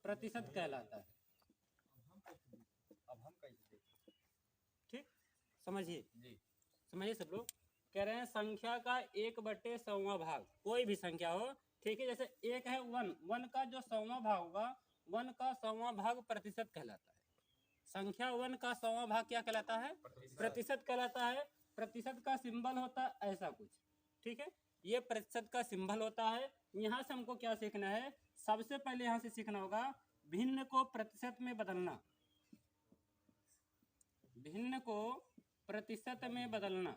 प्रतिशत कहलाता है। अब हम कैसे देखें? ठीक, समझिए जी समझिए सब लोग। कह रहे हैं संख्या का 1/100वां भाग, कोई भी संख्या हो, ठीक है। जैसे एक है वन, वन का जो 100वां भाग होगा, वन का 100वां भाग प्रतिशत कहलाता है। संख्या वन का 100वां भाग क्या कहलाता है? प्रतिशत कहलाता है। प्रतिशत का सिंबल होता है ऐसा कुछ, ठीक है। ये प्रतिशत का सिंबल होता है। यहाँ से हमको क्या सीखना है? सबसे पहले यहाँ से सीखना होगा भिन्न को प्रतिशत में बदलना। भिन्न को प्रतिशत में बदलना।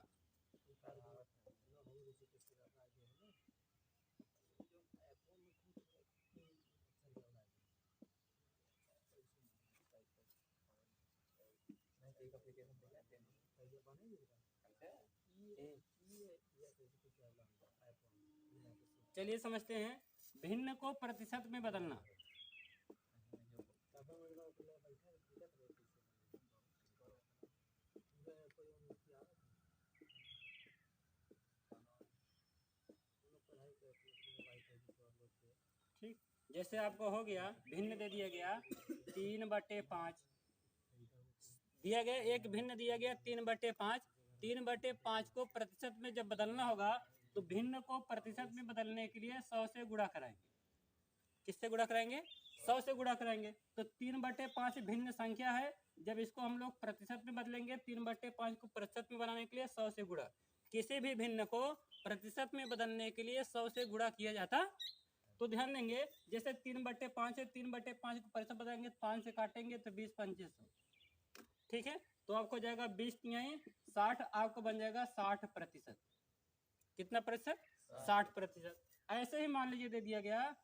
चलिए समझते हैं भिन्न को प्रतिशत में बदलना। ठीक, जैसे आपको हो गया भिन्न दे दिया गया 3/5 दिया गया, एक भिन्न दिया गया 3/5। 3/5 को प्रतिशत में जब बदलना होगा तो भिन्न को प्रतिशत में बदलने के लिए 100 से गुणा कराएंगे। किससे गुणा कराएंगे? 100 से गुणा कराएंगे। तो 3/5 भिन्न संख्या है, जब इसको हम लोग प्रतिशत में बदलेंगे 3/5 को प्रतिशत में बनाने के लिए 100 से गुणा। किसी भी भिन्न को प्रतिशत में बदलने के लिए 100 से गुणा किया जाता। तो ध्यान देंगे, जैसे 3/5 है, 3/5 को प्रतिशत बताएंगे, 5 से काटेंगे तो 20 पंचे 100, ठीक है। तो आपको जाएगा 20 तिहाई 60, आपको बन जाएगा 60%। कितना प्रतिशत? 60%। ऐसे ही मान लीजिए दे दिया गया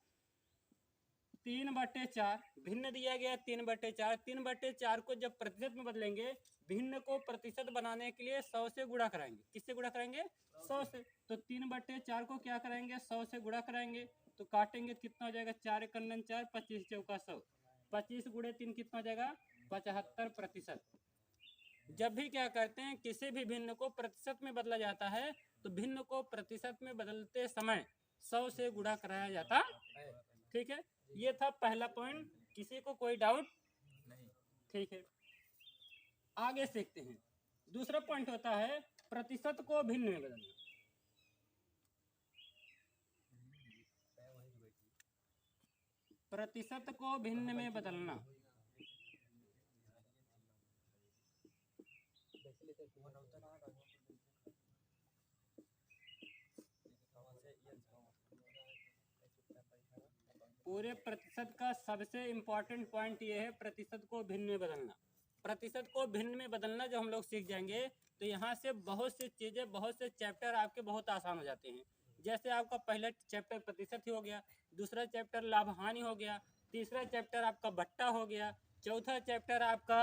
3/4, भिन्न दिया गया 3/4। 3/4 को जब प्रतिशत में बदलेंगे, भिन्न को प्रतिशत बनाने के लिए 100 से गुणा कराएंगे। किससे गुणा कराएंगे? 100 से। तो 3/4 को क्या कराएंगे? 100 से गुणा कराएंगे। तो काटेंगे तो कितना हो जाएगा? 4 × 4, 25 चौका 100, 25 × 3 कितना हो जाएगा? 75%। जब भी क्या करते हैं, किसी भी भिन्न को प्रतिशत में बदला जाता है तो भिन्न को प्रतिशत में बदलते समय 100 से गुणा कराया जाता है, ठीक है। ये था पहला पॉइंट। किसी को कोई डाउट नहीं। ठीक है, आगे सीखते हैं। दूसरा पॉइंट होता है प्रतिशत को भिन्न में बदलना। प्रतिशत को भिन्न में बदलना। पूरे प्रतिशत का सबसे इम्पोर्टेंट पॉइंट ये है प्रतिशत को भिन्न में बदलना। प्रतिशत को भिन्न में बदलना जब हम लोग सीख जाएंगे तो यहाँ से बहुत सी चीज़ें, बहुत से चैप्टर आपके बहुत आसान हो जाते हैं। जैसे आपका पहला चैप्टर प्रतिशत ही हो गया, दूसरा चैप्टर लाभ हानि हो गया, तीसरा चैप्टर आपका बट्टा हो गया, चौथा चैप्टर आपका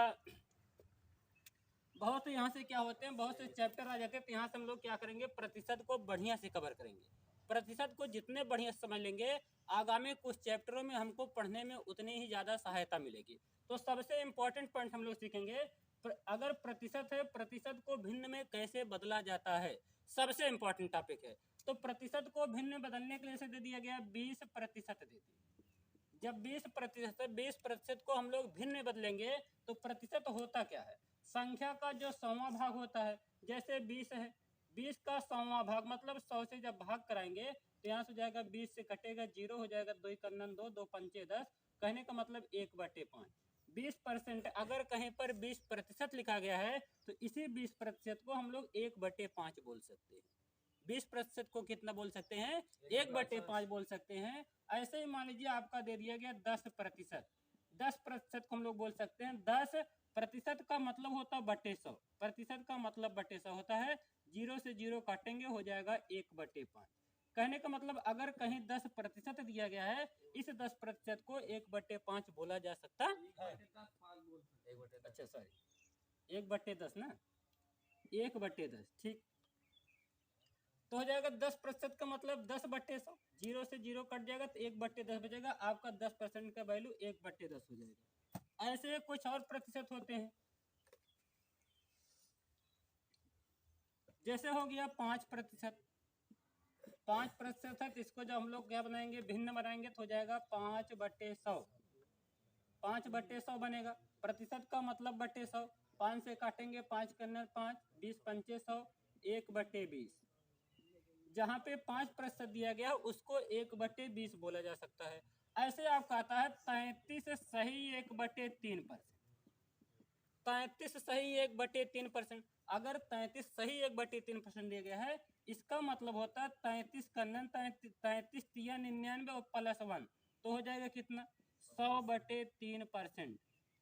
बहुत से यहाँ से क्या होते हैं, बहुत से चैप्टर आ जाते हैं। तो यहाँ से हम लोग क्या करेंगे? प्रतिशत को बढ़िया से कवर करेंगे। प्रतिशत को जितने बढ़िया से समझ लेंगे, आगामी कुछ चैप्टरों में हमको पढ़ने में उतनी ही ज़्यादा सहायता मिलेगी। तो सबसे इम्पोर्टेंट पॉइंट हम लोग सीखेंगे, अगर प्रतिशत है, प्रतिशत को भिन्न में कैसे बदला जाता है, सबसे इम्पोर्टेंट टॉपिक है। तो प्रतिशत को भिन्न में बदलने के लिए दे दिया गया 20% दे दिया। जब 20% को हम लोग भिन्न में बदलेंगे तो प्रतिशत होता क्या है? संख्या का जो 100वां भाग होता है, जैसे 20 है, 20 का 100वां भाग मतलब 100 से जब भाग कराएंगे तो यहाँ से जाएगा 20 से कटेगा 0 हो जाएगा, 2 × 2, 2 पंचे 10, कहने का मतलब 1/5। 20% अगर कहीं पर 20% लिखा गया है तो इसी 20% को हम लोग 1/5 बोल सकते हैं। 20% को कितना बोल सकते हैं? 1/5 बोल सकते हैं। ऐसे ही मान लीजिए आपका दे दिया गया 10%। 10% को हम लोग बोल सकते हैं 10% का मतलब होता है बटे 100। प्रतिशत का मतलब बटे 100 होता है। 0 से 0 काटेंगे हो जाएगा 1/5। कहने का मतलब अगर कहीं 10% दिया गया है, इस 10% को 1/5 बोला जा सकता है। अच्छा सॉरी, 1/10 ना, 1/10, ठीक। तो हो जाएगा 10% का मतलब 10/100, 0 से 0 कट जाएगा तो 1/10 बचेगा। आपका 10% का वैल्यू 1/10 हो जाएगा। ऐसे कुछ और प्रतिशत होते हैं, जैसे हो गया 5%। 5% है तो इसको जब हम लोग क्या बनाएंगे? भिन्न बनाएंगे तो हो जाएगा 5/100। 5/100 बनेगा। प्रतिशत का मतलब बटे 100, 5 से काटेंगे, 5 करना 5, 20 पंचे 100, 1/20। जहाँ पे 5% दिया गया उसको 1/20 बोला जा सकता है। ऐसे आपका आता है 33 सही 1/3%। 33 सही 1/3%। अगर 33 सही 1/3% दिया गया है, इसका मतलब होता है 33 कन्नन 33 तिया 99 और प्लस 1 तो हो जाएगा कितना 100/3%।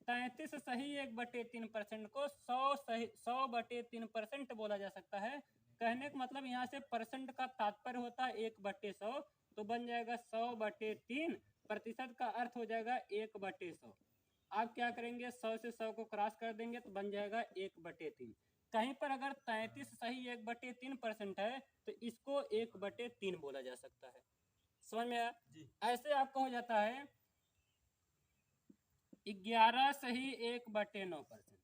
33 सही 1/3% को 100/3% बोला जा सकता है। कहने का मतलब यहाँ से परसेंट का तात्पर्य होता है 1/100, तो बन जाएगा 100/3। प्रतिशत का अर्थ हो जाएगा 1/100। आप क्या करेंगे 100 से 100 को क्रॉस कर देंगे तो बन जाएगा 1/3। कहीं पर अगर 33 सही 1/3% है तो इसको 1/3 बोला जा सकता है। समझ में आया? ऐसे आपका हो जाता है 11 सही 1/9%।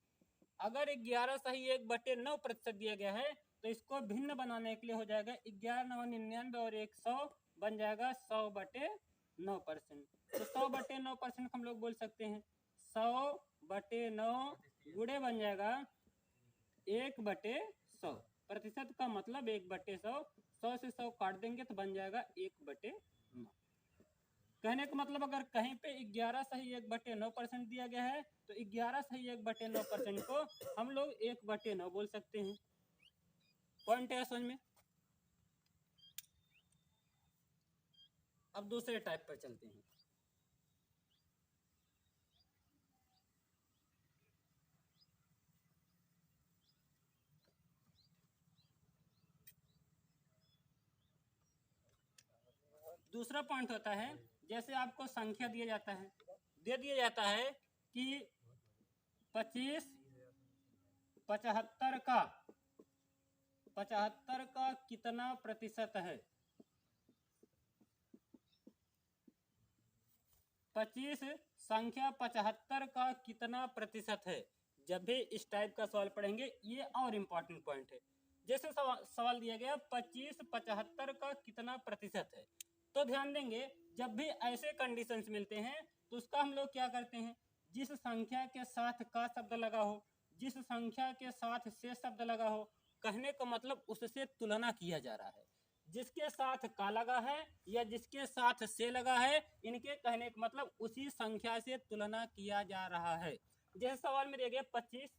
अगर 11 सही 1/9% दिया गया है तो इसको भिन्न बनाने के लिए हो जाएगा 11 9 99 और 100 बन जाएगा 100/9%। तो 100/9% हम लोग बोल सकते हैं 100/9 गुणे बन जाएगा 1/100। प्रतिशत का मतलब 1/100। 100 से 100 काट देंगे तो बन जाएगा 1/9। कहने का मतलब अगर कहीं पे 11 सही 1/9% दिया गया है तो 11 सही 1/9% को हम लोग 1/9 बोल सकते हैं। पॉइंट है समझ में? अब दूसरे टाइप पर चलते हैं। दूसरा पॉइंट होता है जैसे आपको संख्या दे दिया जाता है कि 25 75 का कितना प्रतिशत है। 25 संख्या 75 का कितना प्रतिशत है। जब भी इस टाइप का सवाल पढ़ेंगे ये और इम्पोर्टेंट पॉइंट है। जैसे सवाल दिया गया 25 75 का कितना प्रतिशत है, तो ध्यान देंगे जब भी ऐसे कंडीशंस मिलते हैं तो उसका हम लोग क्या करते हैं, जिस संख्या के साथ का शब्द लगा हो, जिस संख्या के साथ से शब्द लगा हो, कहने का मतलब उससे तुलना किया जा रहा है। जिसके साथ का लगा है या जिसके साथ से लगा है, इनके कहने का मतलब उसी संख्या से तुलना किया जा रहा है। जैसे सवाल में दिया गया 25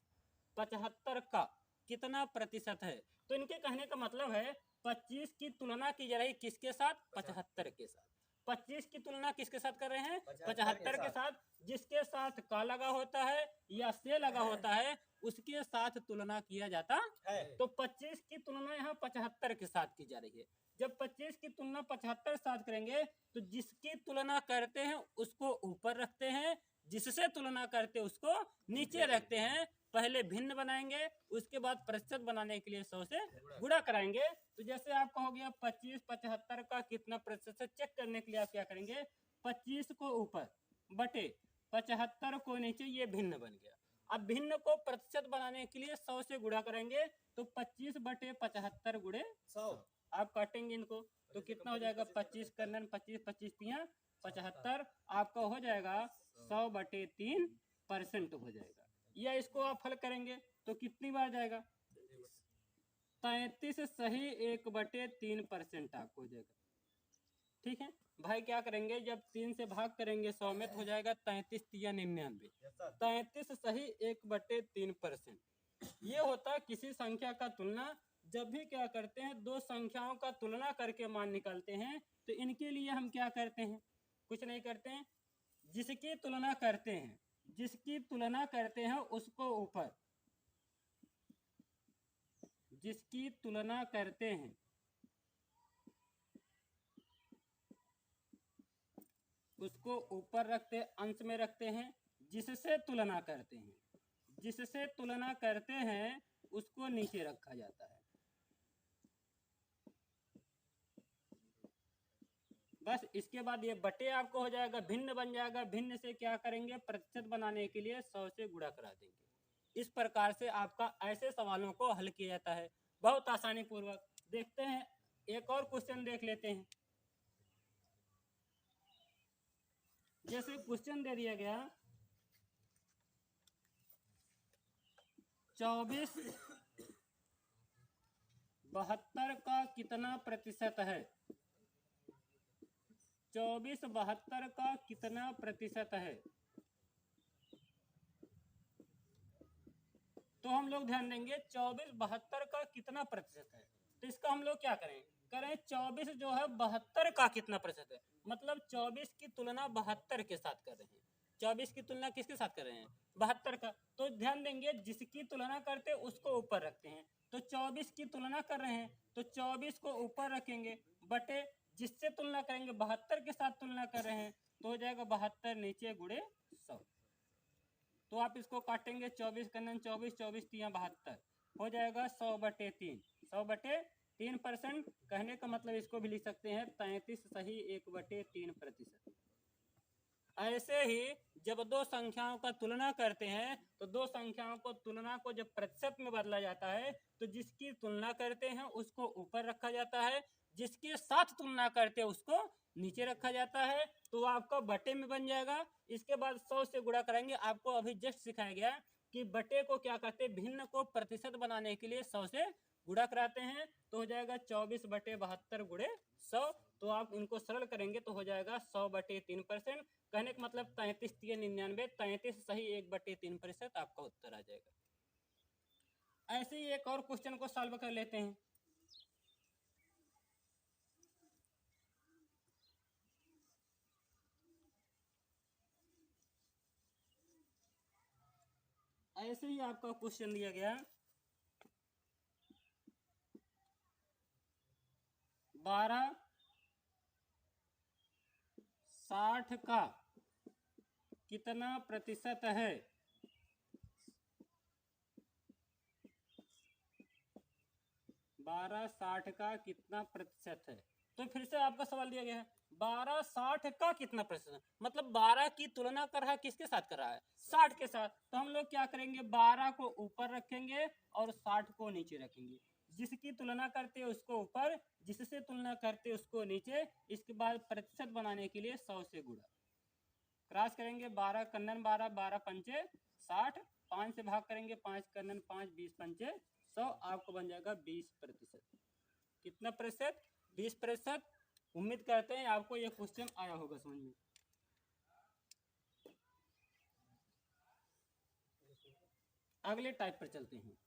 75 का कितना प्रतिशत है, तो इनके कहने का मतलब है 25 की तुलना की जा रही किसके साथ, 75 के साथ। 25 की तुलना किसके साथ कर रहे हैं, 75 के साथ। जिसके साथ का लगा होता है या से लगा होता है उसके साथ तुलना किया जाता है। तो 25 की तुलना यहाँ 75 के साथ की जा रही है। जब 25 की तुलना 75 साथ करेंगे तो जिसकी तुलना करते हैं उसको ऊपर रखते हैं, जिससे तुलना करते हैं उसको नीचे रखते हैं। पहले भिन्न बनाएंगे, उसके बाद प्रतिशत बनाने के लिए 100 से गुणा कराएंगे। तो जैसे आपका हो गया 25 75 का कितना प्रतिशत है, चेक करने के लिए आप क्या करेंगे 25 को ऊपर बटे 75 को नीचे, ये भिन्न बन गया। अब भिन्न को प्रतिशत बनाने के लिए 100 से गुणा करेंगे तो 25/75 गुणे 100 आप काटेंगे इनको तो कितना हो जाएगा 25 करना 25 25 तिया 75 आपका हो जाएगा 100/3% हो जाएगा। या इसको आप हल करेंगे तो कितनी बार जाएगा 33 सही 1/3% आपको हो जाएगा। ठीक है भाई, क्या करेंगे जब 3 से भाग करेंगे 100 में तो हो जाएगा 33 तिया 99। 33 सही 1/3%। ये होता किसी संख्या का तुलना। जब भी क्या करते हैं दो संख्याओं का तुलना करके मान निकालते हैं तो इनके लिए हम क्या करते हैं, कुछ नहीं करते हैं, जिसकी तुलना करते हैं उसको ऊपर, जिसकी तुलना करते हैं उसको ऊपर रखते अंश में रखते हैं, जिससे तुलना करते हैं उसको नीचे रखा जाता है। बस इसके बाद ये बटे आपको हो जाएगा, भिन्न बन जाएगा। भिन्न से क्या करेंगे प्रतिशत बनाने के लिए 100 से गुणा करा देंगे। इस प्रकार से आपका ऐसे सवालों को हल किया जाता है बहुत आसानी पूर्वक। देखते हैं एक और क्वेश्चन देख लेते हैं। जैसे क्वेश्चन दे दिया गया 24 72 का कितना प्रतिशत है? 24 72 का कितना प्रतिशत है? तो हम लोग ध्यान देंगे 24 72 का कितना प्रतिशत है, तो इसका हम लोग क्या करें? 24 जो है 72 का कितना प्रतिशत है, मतलब 24 की तुलना 72 के साथ कर रहे हैं। 24 की तुलना किसके साथ कर रहे हैं? 72 का। तो ध्यान देंगे जिसकी तुलना करते हैं उसको ऊपर रखते हैं। तो 24 की तुलना कर रहे हैं तो 24 को ऊपर रखेंगे बटे जिससे तुलना करेंगे 72 के साथ तुलना कर रहे हैं तो हो जाएगा 72 नीचे गुणे 100। तो आप इसको काटेंगे 24 कन्नन 24 24 तिया 72 हो जाएगा 100/3 100/3%। कहने का मतलब इसको भी लिख सकते हैं 33 सही 1/3%। ऐसे ही जब दो संख्याओं का तुलना करते हैं तो दो संख्याओं को तुलना को जब प्रतिशत में बदला जाता है तो जिसकी तुलना करते हैं उसको ऊपर रखा जाता है, जिसके साथ तुलना करते हैं उसको नीचे रखा जाता है। तो आपका बटे में बन जाएगा। इसके बाद 100 से गुणा करेंगे। आपको अभी जस्ट सिखाया गया कि बटे को क्या कहते हैं, भिन्न को प्रतिशत बनाने के लिए 100 से गुणा कराते हैं तो हो जाएगा 24/72 गुणे 100। तो आप इनको सरल करेंगे तो हो जाएगा 100/3%। कहने का मतलब 33 3 99 33 सही 1/3% आपका उत्तर आ जाएगा। ऐसे ही एक और क्वेश्चन को सॉल्व कर लेते हैं। ऐसे ही आपका क्वेश्चन दिया गया 12/60 का कितना प्रतिशत है? 12/60 का कितना प्रतिशत है? तो फिर से आपका सवाल दिया गया है 12/60 का कितना प्रतिशत, मतलब 12 की तुलना कर रहा है किसके साथ कर रहा है? 60 के साथ। तो हम लोग क्या करेंगे 12 को ऊपर रखेंगे और 60 को नीचे रखेंगे। जिसकी तुलना करते हैं उसको ऊपर, जिससे तुलना करते हैं उसको नीचे। इसके बाद प्रतिशत बनाने के लिए 100 से गुणा क्रॉस करेंगे। 12 कन्नन 12 12 पंचे 60, 5 से भाग करेंगे 5 कन्नन 5 20 पंचे 100। आपको बन जाएगा 20%। कितना प्रतिशत? 20%। उम्मीद करते हैं आपको यह क्वेश्चन आया होगा समझ में। अगले टाइप पर चलते हैं।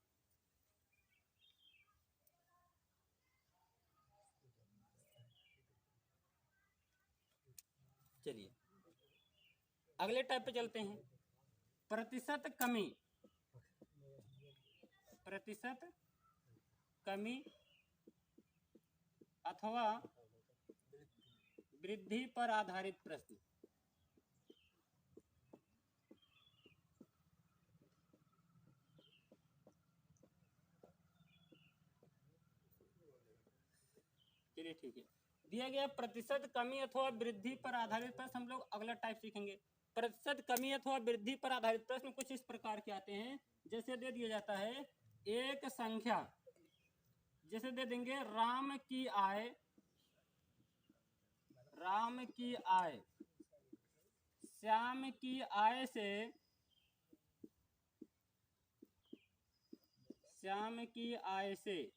चलिए अगले टाइप पे चलते हैं। प्रतिशत कमी, प्रतिशत कमी अथवा वृद्धि पर आधारित प्रश्न। चलिए ठीक है। दिया गया प्रतिशत कमी अथवा वृद्धि पर आधारित प्रश्न। हम लोग अगला टाइप सीखेंगे। प्रतिशत कमी अथवा वृद्धि पर आधारित प्रश्न कुछ इस प्रकार के आते हैं। जैसे दे दिया जाता है एक संख्या, जैसे दे देंगे राम की आय, राम की आय श्याम की आय से, श्याम की आय से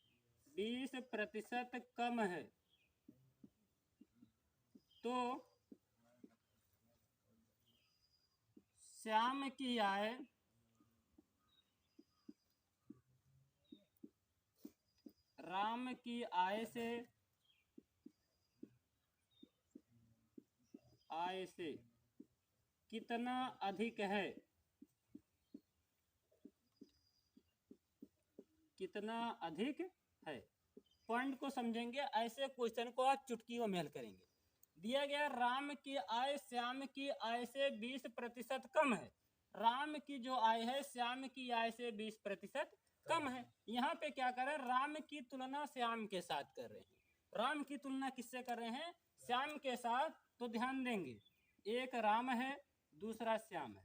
20% कम है। तो श्याम की आय राम की आय से कितना अधिक है? कितना अधिक है? पॉइंट को समझेंगे। ऐसे क्वेश्चन को आप चुटकियों में हल करेंगे। दिया गया राम की आय श्याम की आय से 20% कम है। राम की जो आय है श्याम की आय से 20% कम है। यहाँ पे क्या कर रहे हैं, राम की तुलना श्याम के साथ कर रहे हैं। राम की तुलना किससे कर रहे हैं? श्याम के साथ। तो ध्यान देंगे एक राम है दूसरा श्याम है।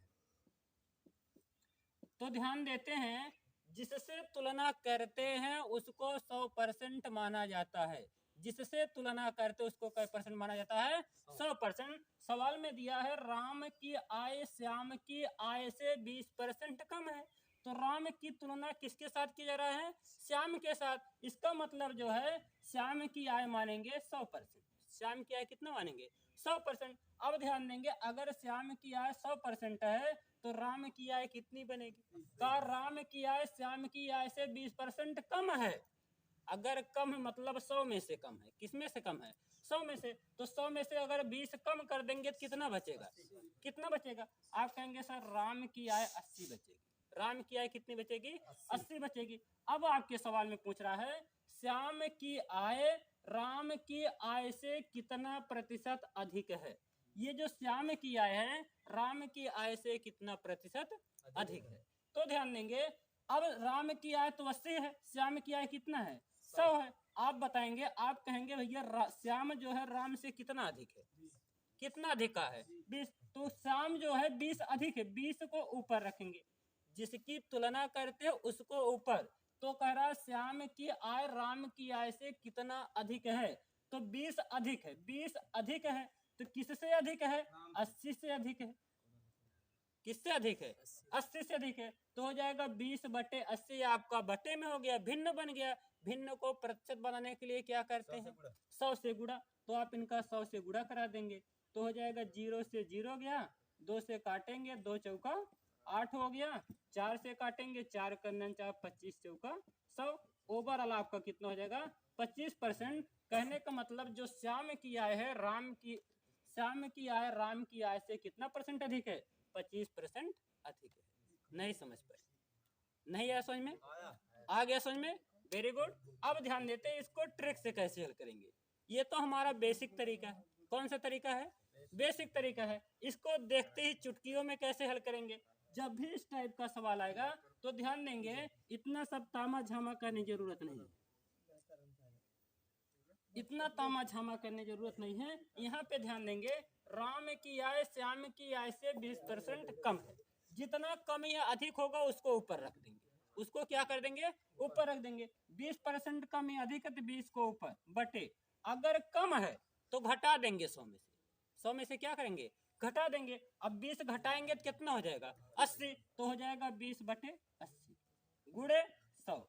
तो ध्यान देते हैं जिससे तुलना करते हैं उसको 100% माना जाता है। जिससे तुलना करते उसको क्या परसेंट माना जाता है? 100%। सवाल में दिया है राम की आय श्याम की आय से 20% कम है। तो राम की तुलना किसके साथ की जा रहा है? श्याम के साथ। इसका मतलब जो है श्याम की आय मानेंगे 100%। श्याम की आय कितना मानेंगे? 100%। अब ध्यान देंगे, अगर श्याम की आय 100% है तो राम की आय कितनी बनेगी? का राम की आय श्याम की आय से 20% कम है। अगर कम है मतलब 100 में से कम है। किस में से कम है? 100 में से। तो 100 में से अगर 20 कम कर देंगे तो कितना बचेगा? कितना बचेगा? आप कहेंगे सर राम की आय 80 बचेगी। राम की आय कितनी बचेगी? 80 बचेगी। अब आपके सवाल में पूछ रहा है श्याम की आय राम की आय से कितना प्रतिशत अधिक है। ये जो श्याम की आय है राम की आय से कितना प्रतिशत अधिक है। तो ध्यान देंगे, अब राम की आय तो 80 है, श्याम की आय कितना है? 100 है। आप बताएंगे, आप कहेंगे भैया श्याम जो है राम से कितना अधिक है? कितना अधिक का है? 20। तो श्याम जो है 20 अधिक है, 20 को ऊपर रखेंगे, जिसकी तुलना करते हैं उसको ऊपर। तो कह रहा है श्याम की आय राम की आय से कितना अधिक है? तो 20 अधिक है। 20 अधिक है तो किससे अधिक है? 80 से अधिक है। किससे अधिक है? 80 से अधिक है। तो हो जाएगा 20/80। आपका बटे में हो गया, भिन्न बन गया। भिन्न को प्रतिशत बनाने के लिए क्या करते हैं? 100 से गुणा। तो आप इनका 100 से गुणा करा देंगे तो हो जाएगा 0 से 0 गया, 2 से काटेंगे 2 चौका 8 हो गया, 4 से काटेंगे 4 करना 4, 25 चौका 100। ओवरऑल आपका कितना हो जाएगा? 25%। कहने का मतलब जो श्याम की आय है श्याम की आय राम की आय से कितना परसेंट अधिक है? 25% अधिक है। नहीं समझ पाए? नहीं आया समझ में? आ गया समझ में? Very good. अब ध्यान देते हैं इसको ट्रिक से कैसे हल करेंगे। ये तो हमारा बेसिक तरीका है। कौन सा तरीका है? बेसिक तरीका है। इसको देखते ही चुटकियों में कैसे हल करेंगे। जब भी इस टाइप का सवाल आएगा तो ध्यान देंगे, इतना सब तामा झामा करने की जरूरत नहीं है। इतना तामा झामा करने की जरूरत नहीं है। यहाँ पे ध्यान देंगे, राम की आय श्याम की आय से 20% कम है। जितना कम या अधिक होगा उसको ऊपर रख देंगे। उसको क्या कर देंगे? ऊपर रख देंगे। 20% कम या अधिक है तो 20 को ऊपर बटे। अगर कम है तो घटा देंगे 100 में से। 100 में से क्या करेंगे? घटा देंगे। अब 20 घटाएंगे तो कितना हो जाएगा? 80। तो हो जाएगा 20/80 गुणे 100।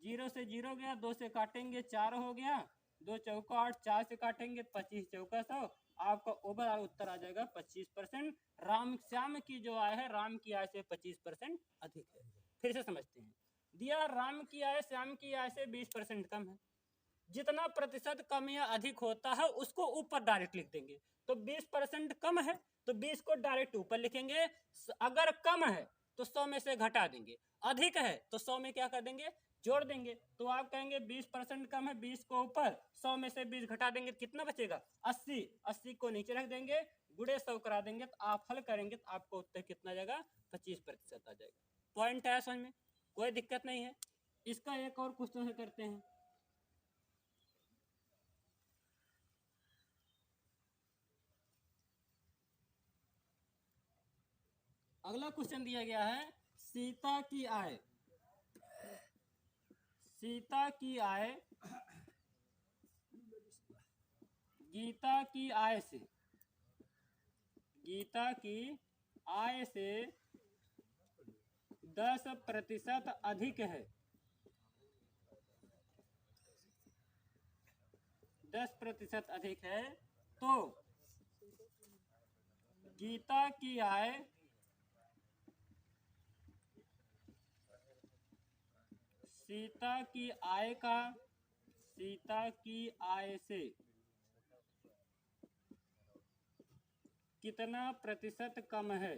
0 से 0 गया, 2 से काटेंगे 4 हो गया, 2 चौका 8, 4 से काटेंगे 25 चौका 100। आपका ओवरऑल उत्तर आ जाएगा 25%। राम श्याम की जो आय है राम की आय से 25% अधिक है। फिर से समझते हैं। दिया राम की आय श्याम की आय से 20% कम है। जितना प्रतिशत कम या अधिक होता है उसको ऊपर डायरेक्ट लिख देंगे। तो 20% कम है तो 20 को डायरेक्ट ऊपर लिखेंगे। अगर कम है तो 100 में से घटा देंगे। अधिक है तो 100 में क्या कर देंगे? जोड़ देंगे। तो आप कहेंगे 20% कम है, 20 को ऊपर, 100 में से 20 घटा देंगे तो कितना बचेगा? 80। 80 को नीचे रख देंगे, गुणे 100 करा देंगे तो आप हल करेंगे तो आपको उत्तर कितना जाएगा? 25% आ जाएगा। पॉइंट है समझ में? कोई दिक्कत नहीं है। इसका एक और क्वेश्चन करते हैं। अगला क्वेश्चन दिया गया है, सीता की आय गीता की आय से 10% अधिक है। 10% अधिक है तो गीता की आय सीता की आय से कितना प्रतिशत कम है?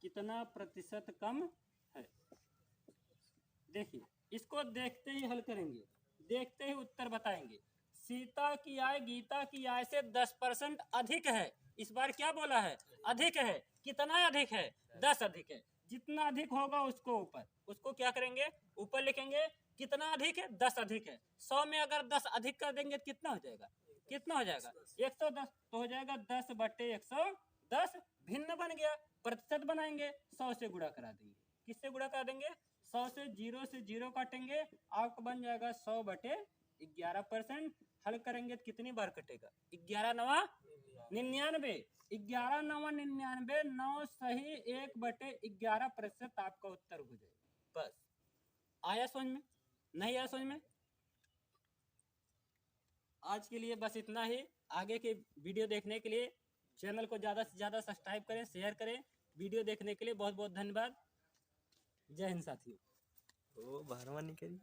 कितना प्रतिशत कम है? देखिए, इसको देखते ही हल करेंगे, देखते ही उत्तर बताएंगे। सीता की आय गीता की आय से 10% अधिक है। इस बार क्या बोला है? अधिक है। कितना अधिक है? 10 अधिक है। जितना अधिक होगा उसको ऊपर, उसको क्या करेंगे? ऊपर लिखेंगे। कितना अधिक है? 10 अधिक है। 100 में अगर 10 अधिक कर देंगे तो कितना हो जाएगा? कितना हो जाएगा? 110। तो हो जाएगा 10/110। भिन्न बन गया, प्रतिशत बनाएंगे, 100 से गुणा करा देंगे। किससे गुणा करा देंगे? 100 से 0 काटेंगे, आपका बन जाएगा 100/11%। हल करेंगे तो कितनी बार कटेगा? 11 9 99 11 9 99 9 सही 1/11% आपका उत्तर हो जाएगा। बस आया समझ में? नहीं आया समझ में? आज के लिए बस इतना ही। आगे के वीडियो देखने के लिए चैनल को ज़्यादा से ज़्यादा सब्सक्राइब करें, शेयर करें। वीडियो देखने के लिए बहुत बहुत धन्यवाद। जय हिंद साथियों। ओ बारहवां नहीं करी।